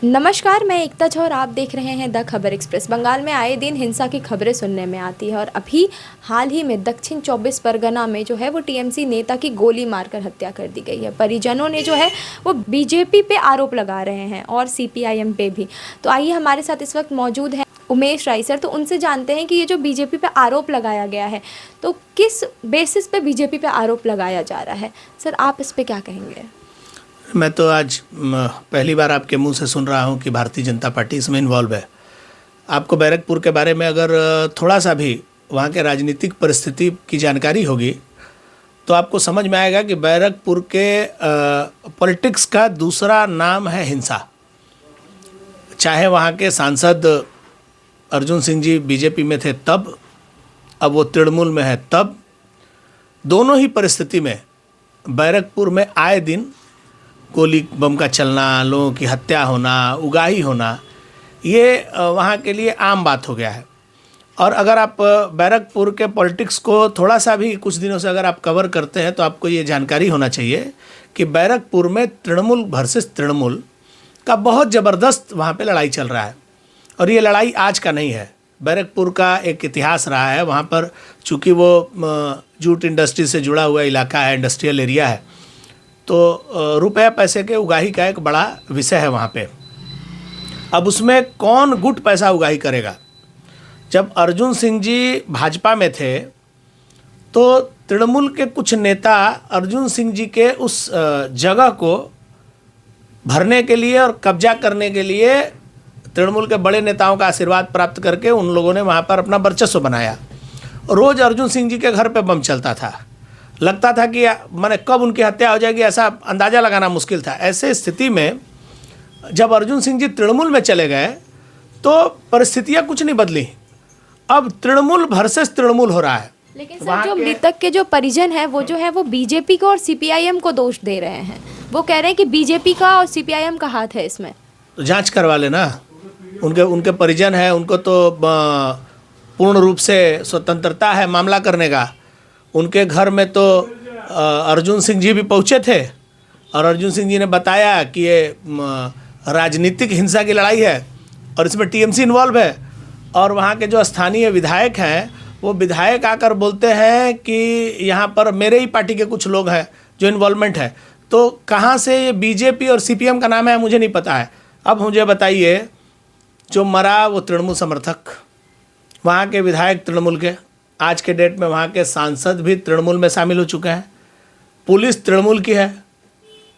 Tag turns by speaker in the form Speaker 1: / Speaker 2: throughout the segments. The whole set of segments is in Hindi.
Speaker 1: नमस्कार, मैं एकता झा और आप देख रहे हैं द खबर एक्सप्रेस। बंगाल में आए दिन हिंसा की खबरें सुनने में आती है और अभी हाल ही में दक्षिण 24 परगना में जो है वो टीएमसी नेता की गोली मारकर हत्या कर दी गई है। परिजनों ने जो है वो बीजेपी पे आरोप लगा रहे हैं और सीपीआईएम पे भी। तो आइए, हमारे साथ इस वक्त मौजूद है उमेश राय सर। तो उनसे जानते हैं कि ये जो बीजेपी पे आरोप लगाया गया है, तो किस बेसिस पे बीजेपी पे आरोप लगाया जा रहा है। सर, आप इस पे क्या कहेंगे?
Speaker 2: मैं तो आज पहली बार आपके मुंह से सुन रहा हूं कि भारतीय जनता पार्टी इसमें इन्वॉल्व है। आपको बैरकपुर के बारे में अगर थोड़ा सा भी वहां के राजनीतिक परिस्थिति की जानकारी होगी तो आपको समझ में आएगा कि बैरकपुर के पॉलिटिक्स का दूसरा नाम है हिंसा। चाहे वहां के सांसद अर्जुन सिंह जी बीजेपी में थे तब, अब वो तृणमूल में है तब, दोनों ही परिस्थिति में बैरकपुर में आए दिन गोली बम का चलना, लोगों की हत्या होना, उगाही होना, ये वहाँ के लिए आम बात हो गया है। और अगर आप बैरकपुर के पॉलिटिक्स को थोड़ा सा भी कुछ दिनों से अगर आप कवर करते हैं तो आपको ये जानकारी होना चाहिए कि बैरकपुर में तृणमूल वर्सेस तृणमूल का बहुत ज़बरदस्त वहाँ पे लड़ाई चल रहा है। और ये लड़ाई आज का नहीं है, बैरकपुर का एक इतिहास रहा है। वहाँ पर चूँकि वो जूट इंडस्ट्री से जुड़ा हुआ इलाका है, इंडस्ट्रियल एरिया है, तो रुपये पैसे के उगाही का एक बड़ा विषय है वहाँ पे। अब उसमें कौन गुट पैसा उगाही करेगा? जब अर्जुन सिंह जी भाजपा में थे तो तृणमूल के कुछ नेता अर्जुन सिंह जी के उस जगह को भरने के लिए और कब्जा करने के लिए तृणमूल के बड़े नेताओं का आशीर्वाद प्राप्त करके उन लोगों ने वहाँ पर अपना वर्चस्व बनाया। रोज़ अर्जुन सिंह जी के घर पे बम चलता था। लगता था कि माने कब उनकी हत्या हो जाएगी ऐसा अंदाज़ा लगाना मुश्किल था। ऐसे स्थिति में जब अर्जुन सिंह जी तृणमूल में चले गए तो परिस्थितियां कुछ नहीं बदली। अब तृणमूल वर्सेस तृणमूल हो रहा है।
Speaker 1: लेकिन सर, जो मृतक के जो परिजन हैं वो जो है वो बीजेपी को और सीपीआईएम को दोष दे रहे हैं। वो कह रहे हैं कि बीजेपी का और सीपीआईएम का हाथ है इसमें।
Speaker 2: तो जाँच करवा लेना। उनके परिजन हैं, उनको तो पूर्ण रूप से स्वतंत्रता है मामला करने का। उनके घर में तो अर्जुन सिंह जी भी पहुँचे थे और अर्जुन सिंह जी ने बताया कि ये राजनीतिक हिंसा की लड़ाई है और इसमें टीएमसी इन्वॉल्व है। और वहाँ के जो स्थानीय विधायक हैं वो विधायक आकर बोलते हैं कि यहाँ पर मेरे ही पार्टी के कुछ लोग हैं जो इन्वॉल्वमेंट है। तो कहाँ से ये बीजेपी और सीपीएम का नाम है मुझे नहीं पता है। अब मुझे बताइए, जो मरा वो तृणमूल समर्थक, वहाँ के विधायक तृणमूल के, आज के डेट में वहाँ के सांसद भी तृणमूल में शामिल हो चुके हैं, पुलिस तृणमूल की है।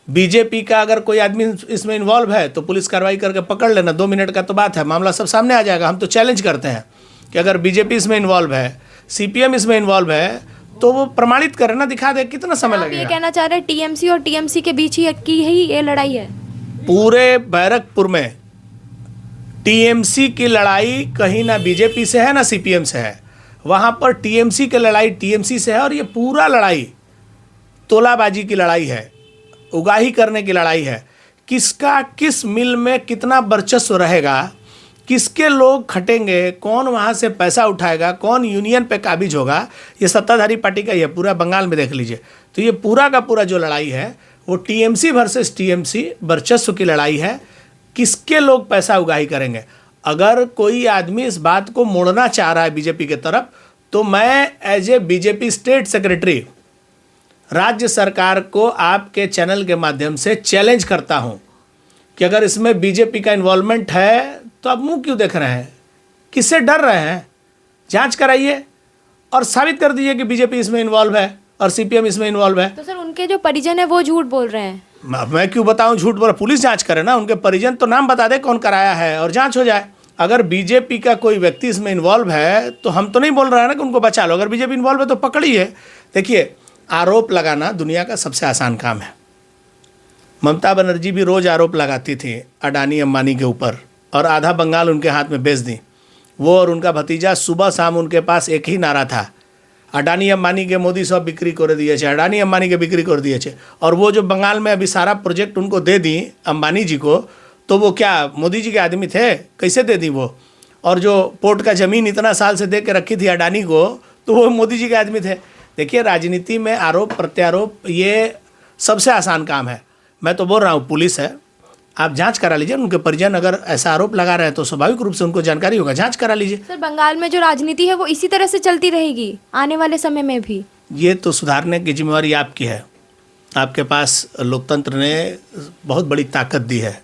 Speaker 2: बीजेपी का अगर कोई आदमी इसमें इन्वॉल्व है तो पुलिस कार्रवाई करके पकड़ लेना, 2 मिनट का तो बात है, मामला सब सामने आ जाएगा। हम तो चैलेंज करते हैं कि अगर बीजेपी इसमें इन्वॉल्व है, सीपीएम इसमें इन्वॉल्व है, तो वो प्रमाणित करे ना, दिखा दे। कितना समय लगेगा?
Speaker 1: ये कहना चाह रहे हैं टीएमसी और टीएमसी के बीच ही ये लड़ाई है।
Speaker 2: पूरे बैरकपुर में टीएमसी की लड़ाई कहीं ना बीजेपी से है ना सीपीएम से है। वहाँ पर टीएमसी की लड़ाई टीएमसी से है और ये पूरा लड़ाई तोलाबाजी की लड़ाई है, उगाही करने की लड़ाई है। किसका किस मिल में कितना वर्चस्व रहेगा, किसके लोग खटेंगे, कौन वहाँ से पैसा उठाएगा, कौन यूनियन पे काबिज होगा, ये सत्ताधारी पार्टी का ये पूरा बंगाल में देख लीजिए। तो ये पूरा का पूरा जो लड़ाई है वो टीएमसी वर्सेस टीएमसी वर्चस्व की लड़ाई है। किसके लोग पैसा उगाही करेंगे? अगर कोई आदमी इस बात को मोड़ना चाह रहा है बीजेपी की तरफ, तो मैं as a BJP state secretary राज्य सरकार को आपके चैनल के माध्यम से चैलेंज करता हूं कि अगर इसमें बीजेपी का इन्वॉल्वमेंट है तो आप मुंह क्यों देख रहे हैं? किससे डर रहे हैं? जांच कराइए और साबित कर दीजिए कि बीजेपी इसमें इन्वॉल्व है और सीपीएम इसमें इन्वॉल्व है।
Speaker 1: तो सर, उनके जो परिजन है वो झूठ बोल रहे हैं।
Speaker 2: मैं क्यों बताऊं झूठ बोल? पुलिस जांच करे ना, उनके परिजन तो नाम बता दे कौन कराया है और जांच हो जाए। अगर बीजेपी का कोई व्यक्ति इसमें इन्वॉल्व है तो हम तो नहीं बोल रहे हैं ना कि उनको बचा लो। अगर बीजेपी इन्वॉल्व है तो पकड़िए। देखिए, आरोप लगाना दुनिया का सबसे आसान काम है। ममता बनर्जी भी रोज़ आरोप लगाती थी अडानी अंबानी के ऊपर और आधा बंगाल उनके हाथ में बेच दी। वो और उनका भतीजा सुबह शाम उनके पास एक ही नारा था, अडानी अंबानी के मोदी सब बिक्री कर दिए छे, अडानी अंबानी के बिक्री कर दिए छे। और वो जो बंगाल में अभी सारा प्रोजेक्ट उनको दे दी अंबानी जी को, तो वो क्या मोदी जी के आदमी थे? कैसे दे दी वो? और जो पोर्ट का ज़मीन इतना साल से दे के रखी थी अडानी को, तो वो मोदी जी के आदमी थे। देखिए, राजनीति में आरोप प्रत्यारोप ये सबसे आसान काम है। मैं तो बोल रहा हूँ पुलिस है, आप जांच करा लीजिए। उनके परिजन अगर ऐसा आरोप लगा रहे हैं तो स्वाभाविक रूप से उनको जानकारी होगा, जांच करा लीजिए।
Speaker 1: सर बंगाल में जो राजनीति है वो इसी तरह से चलती रहेगी आने वाले समय में भी?
Speaker 2: ये तो सुधारने की जिम्मेवारी आपकी है। आपके पास लोकतंत्र ने बहुत बड़ी ताकत दी है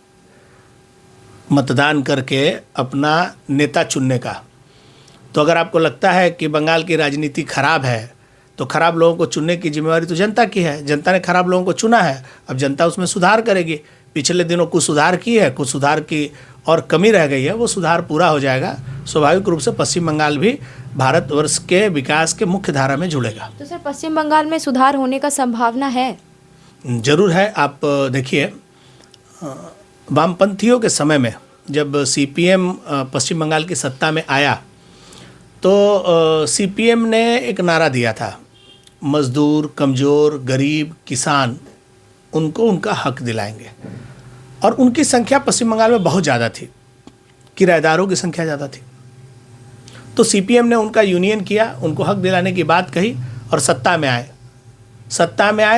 Speaker 2: मतदान करके अपना नेता चुनने का। तो अगर आपको लगता है कि बंगाल की राजनीति खराब है तो खराब लोगों को चुनने की जिम्मेवारी तो जनता की है। जनता ने खराब लोगों को चुना है, अब जनता उसमें सुधार करेगी। पिछले दिनों कुछ सुधार की है, कुछ सुधार की और कमी रह गई है, वो सुधार पूरा हो जाएगा। स्वाभाविक रूप से पश्चिम बंगाल भी भारतवर्ष के विकास के मुख्य धारा में जुड़ेगा।
Speaker 1: तो सर पश्चिम बंगाल में सुधार होने का संभावना है?
Speaker 2: जरूर है। आप देखिए, वामपंथियों के समय में जब सीपीएम पश्चिम बंगाल की सत्ता में आया तो सीपीएम ने एक नारा दिया था, मजदूर, कमज़ोर, गरीब, किसान, उनको उनका हक दिलाएंगे। और उनकी संख्या पश्चिम बंगाल में बहुत ज़्यादा थी, किराएदारों की संख्या ज़्यादा थी। तो सीपीएम ने उनका यूनियन किया, उनको हक दिलाने की बात कही और सत्ता में आए।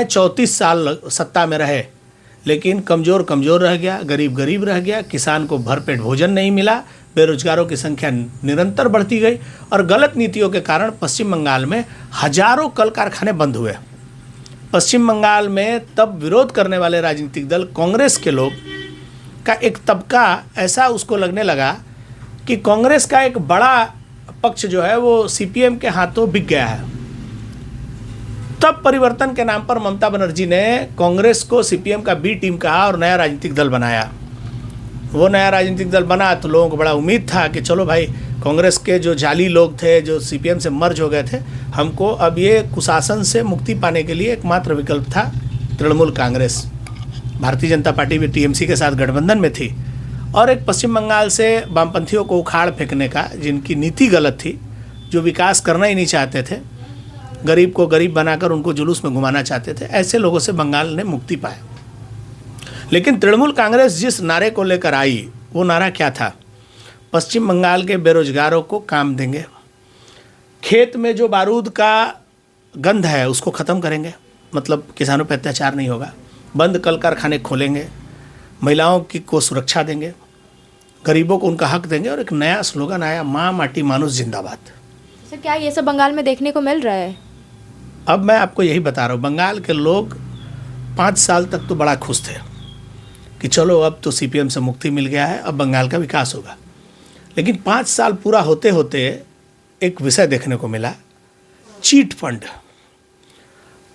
Speaker 2: 34 साल सत्ता में रहे, लेकिन कमज़ोर कमज़ोर रह गया, गरीब गरीब रह गया, किसान को भरपेट भोजन नहीं मिला, बेरोजगारों की संख्या निरंतर बढ़ती गई और गलत नीतियों के कारण पश्चिम बंगाल में हजारों कल कारखाने बंद हुए। पश्चिम बंगाल में तब विरोध करने वाले राजनीतिक दल कांग्रेस के लोग का एक तबका ऐसा उसको लगने लगा कि कांग्रेस का एक बड़ा पक्ष जो है वो सीपीएम के हाथों बिक गया है। तब परिवर्तन के नाम पर ममता बनर्जी ने कांग्रेस को सीपीएम का बी टीम कहा और नया राजनीतिक दल बनाया। वो नया राजनीतिक दल बना तो लोगों को बड़ा उम्मीद था कि चलो भाई, कांग्रेस के जो जाली लोग थे जो सीपीएम से मर्ज हो गए थे, हमको अब ये कुशासन से मुक्ति पाने के लिए एकमात्र विकल्प था तृणमूल कांग्रेस। भारतीय जनता पार्टी भी टीएमसी के साथ गठबंधन में थी और एक पश्चिम बंगाल से वामपंथियों को उखाड़ फेंकने का, जिनकी नीति गलत थी, जो विकास करना ही नहीं चाहते थे, गरीब को गरीब बनाकर उनको जुलूस में घुमाना चाहते थे, ऐसे लोगों से बंगाल ने मुक्ति पाया। लेकिन तृणमूल कांग्रेस जिस नारे को लेकर आई, वो नारा क्या था? पश्चिम बंगाल के बेरोजगारों को काम देंगे, खेत में जो बारूद का गंध है उसको ख़त्म करेंगे, मतलब किसानों पर अत्याचार नहीं होगा, बंद कल कारखाने खोलेंगे, महिलाओं की को सुरक्षा देंगे, गरीबों को उनका हक देंगे और एक नया स्लोगन आया, माँ माटी मानुष जिंदाबाद।
Speaker 1: सर क्या ये सब बंगाल में देखने को मिल रहा है?
Speaker 2: अब मैं आपको यही बता रहा हूँ, बंगाल के लोग 5 साल तक तो बड़ा खुश थे कि चलो अब तो सीपीएम से मुक्ति मिल गया है, अब बंगाल का विकास होगा। लेकिन 5 साल पूरा होते होते एक विषय देखने को मिला, चीट फंड।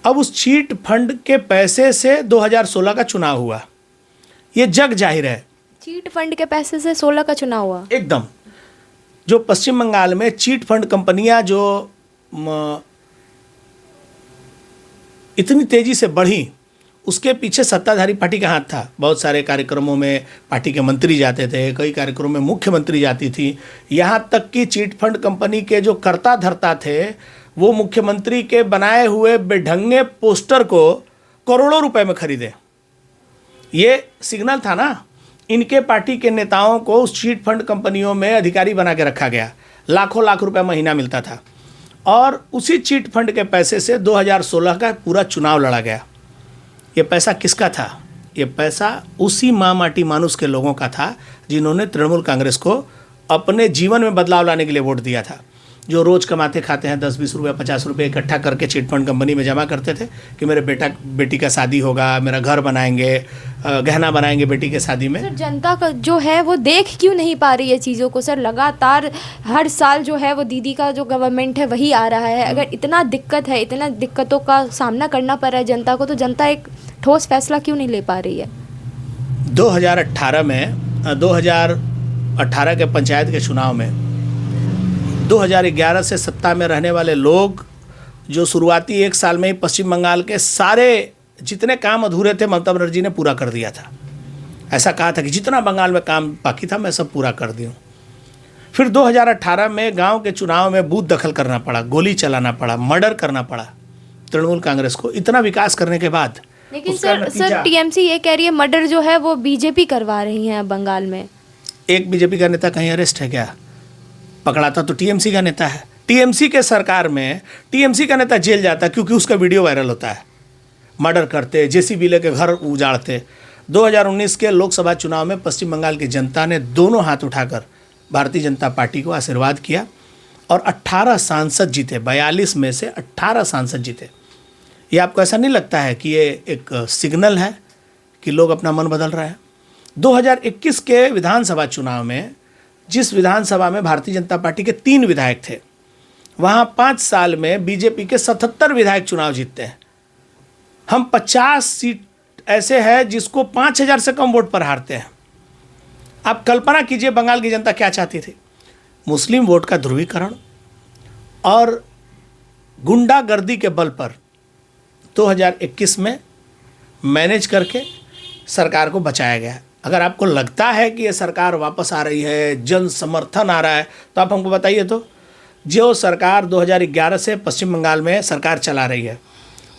Speaker 2: अब उस चीट फंड के पैसे से 2016 का चुनाव हुआ, ये जग जाहिर है।
Speaker 1: चीट फंड के पैसे से 16 का चुनाव हुआ? एकदम।
Speaker 2: जो पश्चिम बंगाल में चीट फंड कंपनियां जो इतनी तेजी से बढ़ी, उसके पीछे सत्ताधारी पार्टी का हाथ था। बहुत सारे कार्यक्रमों में पार्टी के मंत्री जाते थे, कई कार्यक्रमों में मुख्यमंत्री जाती थी, यहाँ तक कि चीट फंड कंपनी के जो कर्ता धर्ता थे वो मुख्यमंत्री के बनाए हुए बेढंगे पोस्टर को करोड़ों रुपए में खरीदे। ये सिग्नल था ना, इनके पार्टी के नेताओं को उस चीट फंड कंपनियों में अधिकारी बना के रखा गया, लाखों लाख रुपए महीना मिलता था और उसी चीट फंड के पैसे से 2016 का पूरा चुनाव लड़ा गया। ये पैसा किसका था? ये पैसा उसी माँ माटी मानुष के लोगों का था जिन्होंने तृणमूल कांग्रेस को अपने जीवन में बदलाव लाने के लिए वोट दिया था। जो रोज़ कमाते खाते हैं 10-20 रुपये 50 रुपये इकट्ठा करके चिट फंड कंपनी में जमा करते थे कि मेरे बेटी का शादी होगा, मेरा घर बनाएंगे, गहना बनाएंगे बेटी के शादी में।
Speaker 1: सर जनता का जो है वो देख क्यों नहीं पा रही है चीज़ों को? सर लगातार हर साल जो है वो दीदी का जो गवर्नमेंट है वही आ रहा है। अगर इतना दिक्कत है, इतना दिक्कतों का सामना करना पड़ रहा है जनता को, तो जनता एक ठोस फैसला क्यों नहीं ले पा रही है?
Speaker 2: 2018 के पंचायत के चुनाव में 2011 से सत्ता में रहने वाले लोग जो शुरुआती 1 साल में ही पश्चिम बंगाल के सारे जितने काम अधूरे थे ममता बनर्जी ने पूरा कर दिया था। ऐसा कहा था कि जितना बंगाल में काम बाकी था मैं सब पूरा कर दूँ। फिर 2018 में गांव के चुनाव में बूथ दखल करना पड़ा, गोली चलाना पड़ा, मर्डर करना पड़ा तृणमूल कांग्रेस को, इतना विकास करने के बाद।
Speaker 1: लेकिन सर टीएमसी ये कह रही है मर्डर जो है वो बीजेपी करवा रही है बंगाल में।
Speaker 2: एक बीजेपी का नेता कहीं अरेस्ट है क्या? पकड़ाता तो टीएमसी का नेता है। टीएमसी के सरकार में टीएमसी का नेता जेल जाता क्योंकि उसका वीडियो वायरल होता है, मर्डर करते, जेसीबी लेके घर उजाड़ते। 2019 के लोकसभा चुनाव में पश्चिम बंगाल की जनता ने दोनों हाथ उठाकर भारतीय जनता पार्टी को आशीर्वाद किया और 18 सांसद जीते, 42 में से 18 सांसद जीते। ये आपको ऐसा नहीं लगता है कि ये एक सिग्नल है कि लोग अपना मन बदल रहे हैं? 2021 के विधानसभा चुनाव में, जिस विधानसभा में भारतीय जनता पार्टी के 3 विधायक थे, वहाँ 5 साल में बीजेपी के 77 विधायक चुनाव जीतते हैं। हम 50 सीट ऐसे हैं जिसको 5000 से कम वोट पर हारते हैं। आप कल्पना कीजिए बंगाल की जनता क्या चाहती थी? मुस्लिम वोट का ध्रुवीकरण और गुंडागर्दी के बल पर 2021 में मैनेज करके सरकार को बचाया गया। अगर आपको लगता है कि ये सरकार वापस आ रही है, जन समर्थन आ रहा है, तो आप हमको बताइए तो। जो सरकार 2011 से पश्चिम बंगाल में सरकार चला रही है,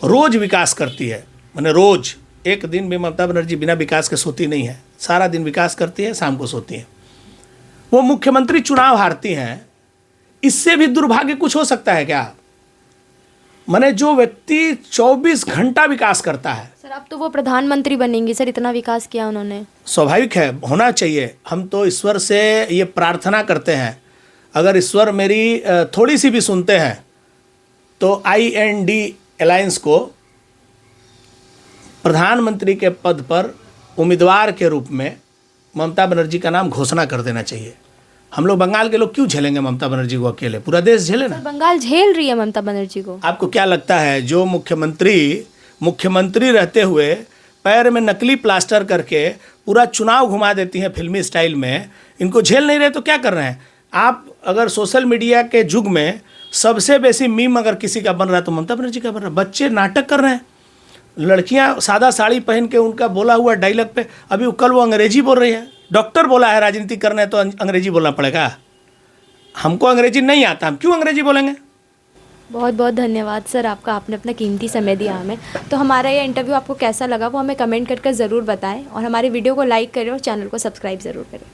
Speaker 2: रोज़ विकास करती है, माने रोज़, एक दिन भी ममता बनर्जी बिना विकास के सोती नहीं है, सारा दिन विकास करती है, शाम को सोती है। वो मुख्यमंत्री चुनाव हारती हैं, इससे भी दुर्भाग्य कुछ हो सकता है क्या? माने जो व्यक्ति 24 घंटा विकास करता है।
Speaker 1: सर अब तो वो प्रधानमंत्री बनेंगे सर, इतना विकास किया उन्होंने। स्वाभाविक
Speaker 2: है, होना चाहिए। हम तो ईश्वर से ये प्रार्थना करते हैं, अगर ईश्वर मेरी थोड़ी सी भी सुनते हैं तो IND अलायंस को प्रधानमंत्री के पद पर उम्मीदवार के रूप में ममता बनर्जी का नाम घोषणा कर देना चाहिए। हम लोग बंगाल के लोग क्यों झेलेंगे ममता बनर्जी को अकेले? पूरा देश झेले ना।
Speaker 1: बंगाल झेल रही है ममता बनर्जी को।
Speaker 2: आपको क्या लगता है जो मुख्यमंत्री रहते हुए पैर में नकली प्लास्टर करके पूरा चुनाव घुमा देती हैं फिल्मी स्टाइल में, इनको झेल नहीं रहे तो क्या कर रहे हैं? आप अगर सोशल मीडिया के युग में सबसे बेसी मीम अगर किसी का बन रहा है तो ममता बनर्जी का बन रहा है। बच्चे नाटक कर रहे हैं, लड़कियां सादा साड़ी पहन के उनका बोला हुआ डायलॉग पे, अभी कल वो अंग्रेजी बोल रही है। डॉक्टर बोला है राजनीति करना है तो अंग्रेजी बोलना पड़ेगा। हमको अंग्रेजी नहीं आता, हम क्यों अंग्रेजी बोलेंगे?
Speaker 1: बहुत बहुत धन्यवाद सर आपका, आपने अपना कीमती समय दिया हमें। तो हमारा ये इंटरव्यू आपको कैसा लगा वो हमें कमेंट करके ज़रूर बताएं और हमारे वीडियो को लाइक करें और चैनल को सब्सक्राइब ज़रूर करें।